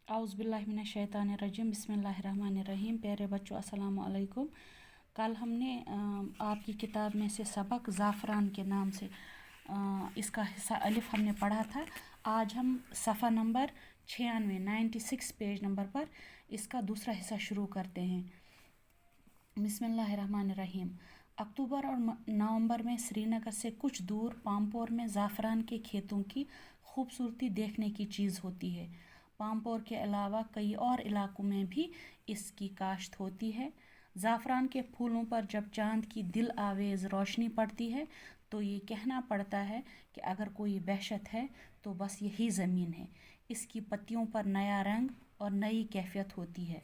औज़ुबिल्लाहिमिनश्शैतानिर्रजीम बिस्मिल्लाहिर्रहमानिर्रहीम। प्यारे बच्चों, अस्सलाम वालेकुम। कल हमने आपकी किताब में से सबक ज़ाफ़रान के नाम से इसका हिस्सा अलिफ़ हमने पढ़ा था। आज हम सफ़ा नंबर 96 पेज नंबर पर इसका दूसरा हिस्सा शुरू करते हैं। बिस्मिल्लाहिर्रहमानिर्रहीम। अक्टूबर और नवंबर में श्रीनगर से कुछ दूर पामपोर में ज़ाफ़रान के खेतों की खूबसूरती देखने की चीज़ होती है। पामपोर के अलावा कई और इलाकों में भी इसकी काश्त होती है। ज़ाफ़रान के फूलों पर जब चाँद की दिल आवेज़ रोशनी पड़ती है तो ये कहना पड़ता है कि अगर कोई वहशत है तो बस यही ज़मीन है। इसकी पत्तियों पर नया रंग और नई कैफियत होती है।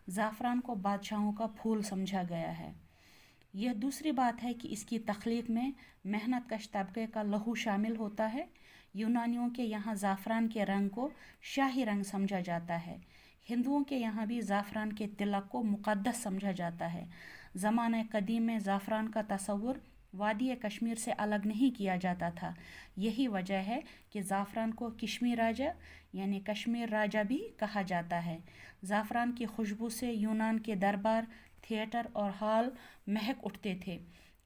ज़ाफ़रान को बादशाहों का फूल समझा गया है। यह दूसरी बात है कि इसकी तख्लीक में मेहनत कश तबके का लहू शामिल होता है। यूनानियों के यहाँ ज़ाफ़रान के रंग को शाही रंग समझा जाता है। हिंदुओं के यहाँ भी ज़ाफ़रान के तिलक को मुक़द्दस समझा जाता है। ज़माने कदीम में ज़ाफ़रान का तस्वुर वादी कश्मीर से अलग नहीं किया जाता था। यही वजह है कि ज़ाफ़रान को कश्मीर राजा यानी कश्मीर राजा भी कहा जाता है। ज़ाफ़रान की खुशबू से यूनान के दरबार, थिएटर और हॉल महक उठते थे।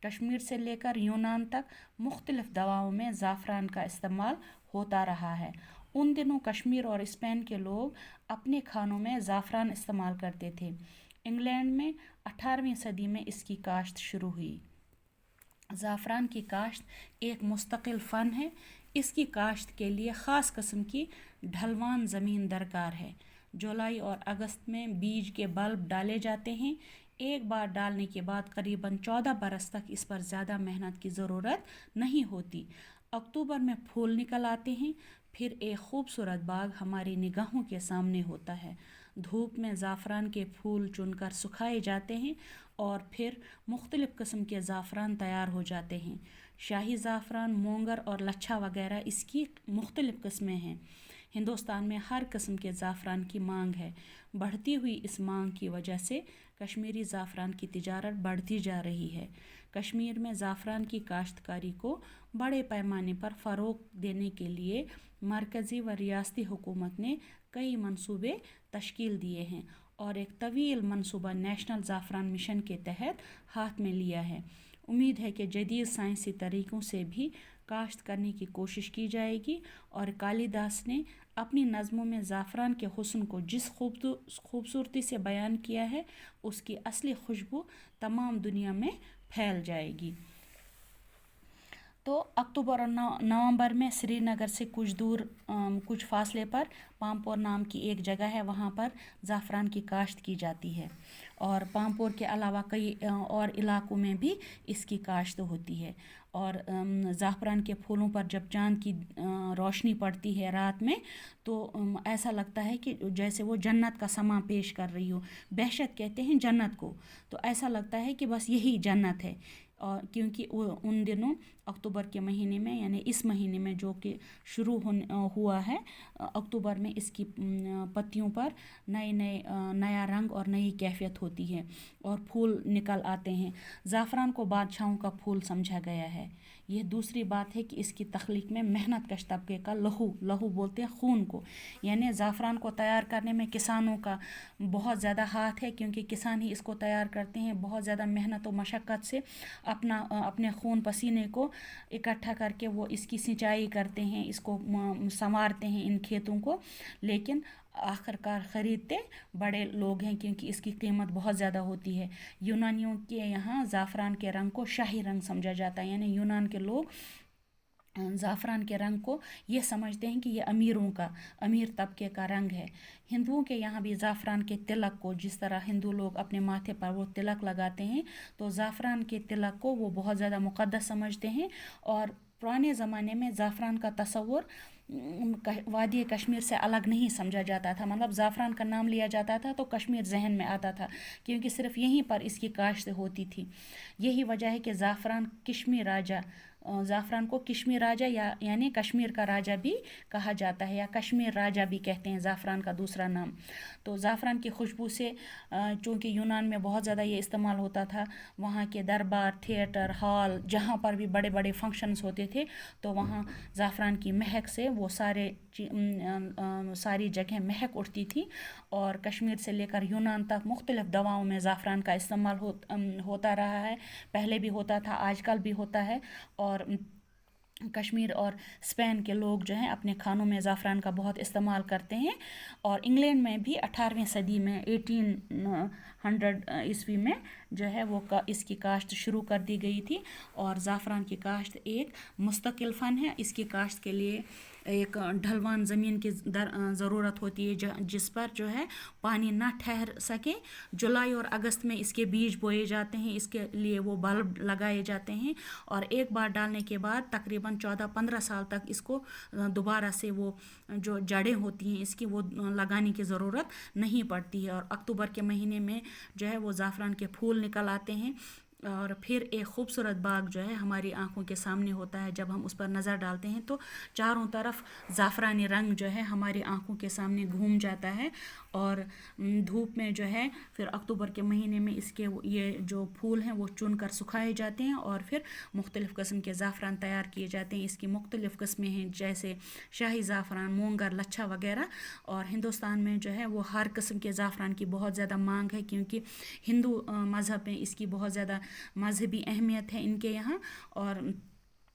कश्मीर से लेकर यूनान तक मुख्तलिफ दवाओं में ज़ाफ़रान का इस्तेमाल होता रहा है। उन दिनों कश्मीर और स्पेन के लोग अपने खानों में ज़ाफ़रान इस्तेमाल करते थे। इंग्लैंड में 18वीं सदी में इसकी काश्त शुरू हुई। ज़ाफ़रान की काश्त एक मुस्तकिल फ़न है। इसकी काश्त के लिए ख़ास किस्म की ढलवान ज़मीन दरकार है। जुलाई और अगस्त में बीज के बल्ब डाले जाते हैं। एक बार डालने के बाद करीबन 14 बरस तक इस पर ज़्यादा मेहनत की ज़रूरत नहीं होती। अक्टूबर में फूल निकल आते हैं। फिर एक खूबसूरत बाग हमारी निगाहों के सामने होता है। धूप में ज़ाफ़रान के फूल चुनकर सुखाए जाते हैं और फिर मुख्तलिफ़ किस्म के ज़ाफ़रान तैयार हो जाते हैं। शाही ज़ाफ़रान, मोंगर और लच्छा वगैरह इसकी मुख्तलिफ़ किस्में हैं। हिंदुस्तान में हर किस्म के ज़ाफ़रान की मांग है। बढ़ती हुई इस मांग की वजह से कश्मीरी ज़ाफ़रान की तिजारत बढ़ती जा रही है। कश्मीर में ज़ाफ़रान की काश्तकारी को बड़े पैमाने पर फ़रोग़ देने के लिए मरकज़ी व रियासती हुकूमत ने कई मंसूबे तश्कील दिए हैं और एक तवील मंसूबा नेशनल ज़ाफ़रान मिशन के तहत हाथ में लिया है। उम्मीद है कि जदीद साइंसी तरीक़ों से भी काश्त करने की कोशिश की जाएगी। और कालिदास ने अपनी नज़मों में ज़ाफ़रान के हुस्न को जिस खूबसूरती से बयान किया है उसकी असली खुशबू तमाम दुनिया में फैल जाएगी। तो अक्टूबर और नवंबर में श्रीनगर से कुछ दूर कुछ फासले पर पामपोर नाम की एक जगह है, वहाँ पर ज़ाफ़रान की काश्त की जाती है। और पामपोर के अलावा कई और इलाकों में भी इसकी काश्त होती है। और ज़ाफ़रान के फूलों पर जब चाँद की रोशनी पड़ती है रात में तो ऐसा लगता है कि जैसे वो जन्नत का समा पेश कर रही हो। बहशत कहते हैं जन्नत को, तो ऐसा लगता है कि बस यही जन्नत है। और क्योंकि उन दिनों अक्टूबर के महीने में यानी इस महीने में जो कि शुरू हुआ है अक्टूबर में इसकी पत्तियों पर नया रंग और नई कैफियत होती है और फूल निकल आते हैं। ज़ाफ़रान को बादशाहों का फूल समझा गया है। यह दूसरी बात है कि इसकी तख्लीक में मेहनत कश तबके का लहू बोलते हैं खून को, यानी ज़ाफ़रान को तैयार करने में किसानों का बहुत ज़्यादा हाथ है, क्योंकि किसान ही इसको तैयार करते हैं बहुत ज़्यादा मेहनत और मशक्क़त से अपने खून पसीने को इकट्ठा करके वो इसकी सिंचाई करते हैं, इसको संवारते हैं इन खेतों को। लेकिन आखिरकार ख़रीदते बड़े लोग हैं क्योंकि इसकी कीमत बहुत ज़्यादा होती है। यूनानियों के यहाँ ज़ाफ़रान के रंग को शाही रंग समझा जाता है, यानी यूनान के लोग ज़ाफ़रान के रंग को ये समझते हैं कि ये अमीर तबके का रंग है। हिंदुओं के यहाँ भी ज़ाफ़रान के तिलक को, जिस तरह हिंदू लोग अपने माथे पर वो तिलक लगाते हैं, तो ज़ाफ़रान के तिलक को वो बहुत ज़्यादा मुक़द्दस समझते हैं। और पुराने ज़माने में ज़ाफ़रान का तस्वुर वादी कश्मीर से अलग नहीं समझा जाता था। मतलब ज़ाफ़रान का नाम लिया जाता था तो कश्मीर जहन में आता था, क्योंकि सिर्फ यहीं पर इसकी काश्त होती थी। यही वजह है कि ज़ाफ़रान कश्मीर राजा ज़ाफ़रान को कश्मीर राजा यानी कश्मीर का राजा भी कहा जाता है, या कश्मीर राजा भी कहते हैं ज़ाफ़रान का दूसरा नाम। तो ज़ाफ़रान की खुशबू से चूँकि यूनान में बहुत ज़्यादा ये इस्तेमाल होता था, वहाँ के दरबार, थिएटर, हॉल, जहाँ पर भी बड़े बड़े फंक्शंस होते थे, तो वहाँ ज़ाफ़रान की महक से वो सारी जगह महक उठती थी। और कश्मीर से लेकर यूनान तक मुख्तलिफ़ दवाओं में ज़ाफ़रान का इस्तेमाल होता रहा है, पहले भी होता था, आजकल भी होता है। और कश्मीर और स्पेन के लोग जो हैं अपने खानों में ज़ाफ़रान का बहुत इस्तेमाल करते हैं। और इंग्लैंड में भी 18वीं सदी में 1800 ईस्वी में जो है वो इसकी काश्त शुरू कर दी गई थी। और ज़ाफ़रान की काश्त एक मुस्तकिल फ़न है। इसकी काश्त के लिए एक ढलवान ज़मीन की ज़रूरत होती है जिस पर जो है पानी ना ठहर सके। जुलाई और अगस्त में इसके बीज बोए जाते हैं, इसके लिए वो बल्ब लगाए जाते हैं। और एक बार डालने के बाद तकरीबन 14-15 साल तक इसको दोबारा से वो जो जड़ें होती हैं इसकी वो लगाने की ज़रूरत नहीं पड़ती है। और अक्टूबर के महीने में जो है वो ज़ाफ़रान के फूल निकल आते हैं और फिर एक खूबसूरत बाग जो है हमारी आंखों के सामने होता है। जब हम उस पर नज़र डालते हैं तो चारों तरफ ज़ाफ़रानी रंग जो है हमारी आंखों के सामने घूम जाता है। और धूप में जो है फिर अक्टूबर के महीने में इसके ये जो फूल हैं वो चुन कर सुखाए जाते हैं और फिर मुख्तलिफ़ किस्म के ज़ाफ़रान तैयार किए जाते हैं। इसकी मुख्तलिफ़ किस्में हैं, जैसे शाही ज़ाफ़रान, मोंगर, लच्छा वगैरह। और हिंदुस्तान में जो है वो हर किस्म के ज़ाफ़रान की बहुत ज़्यादा मांग है, क्योंकि हिंदू मज़हब में इसकी बहुत ज़्यादा मजहबी अहमियत है इनके यहाँ। और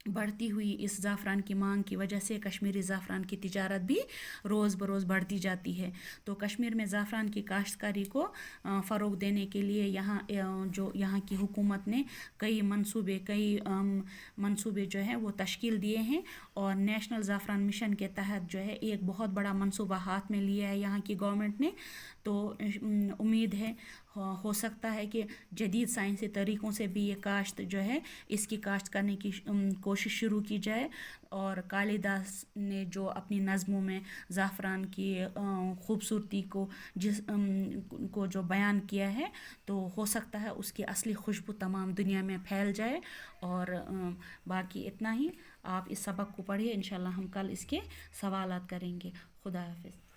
बढ़ती हुई इस ज़ाफ़रान की मांग की वजह से कश्मीरी ज़ाफ़रान की तिजारत भी रोज़ बरोज़ बढ़ती जाती है। तो कश्मीर में ज़ाफ़रान की काश्तकारी को फ़रोग़ देने के लिए यहाँ की हुकूमत ने कई मंसूबे जो हैं वो तश्कील दिए हैं। और नेशनल ज़ाफ़रान मिशन के तहत जो है एक बहुत बड़ा मंसूबा हाथ में लिया है यहाँ की गवर्नमेंट ने। तो उम्मीद है हो सकता है कि जदीद साइंसी तरीक़ों से भी ये काश्त जो है इसकी काश्त करने की कोशिश शुरू की जाए। और कालिदास ने जो अपनी नज़मों में ज़ाफ़रान की ख़ूबसूरती को जो बयान किया है, तो हो सकता है उसकी असली खुशबू तमाम दुनिया में फैल जाए। और बाकी इतना ही। आप इस सबक को पढ़िए, इंशाल्लाह हम कल इसके सवालात करेंगे। खुदा हाफ़िज़।